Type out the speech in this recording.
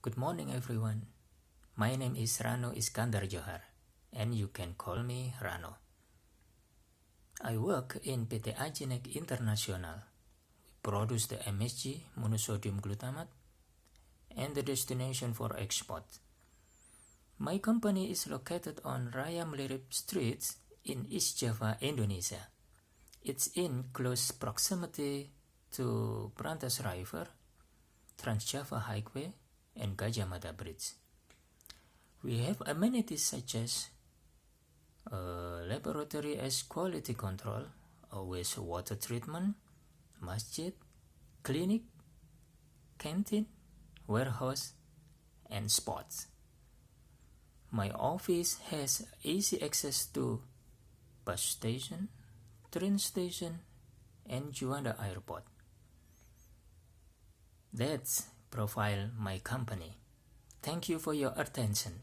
Good morning everyone. My name is Rano Iskandar Johar and you can call me Rano. I work in PT Ajinek International. We produce the MSG monosodium glutamate and the destination for export. My company is located on Raya Melirip Street in East Java, Indonesia. It's in close proximity to Brantas River, Trans-Java Highway, and Gajah Mada Bridge. We have amenities such as a laboratory as quality control, a wastewater treatment, masjid, clinic, canteen, warehouse, and sports. My office has easy access to bus station, train station, and Juanda Airport. That's profile my company. Thank you for your attention.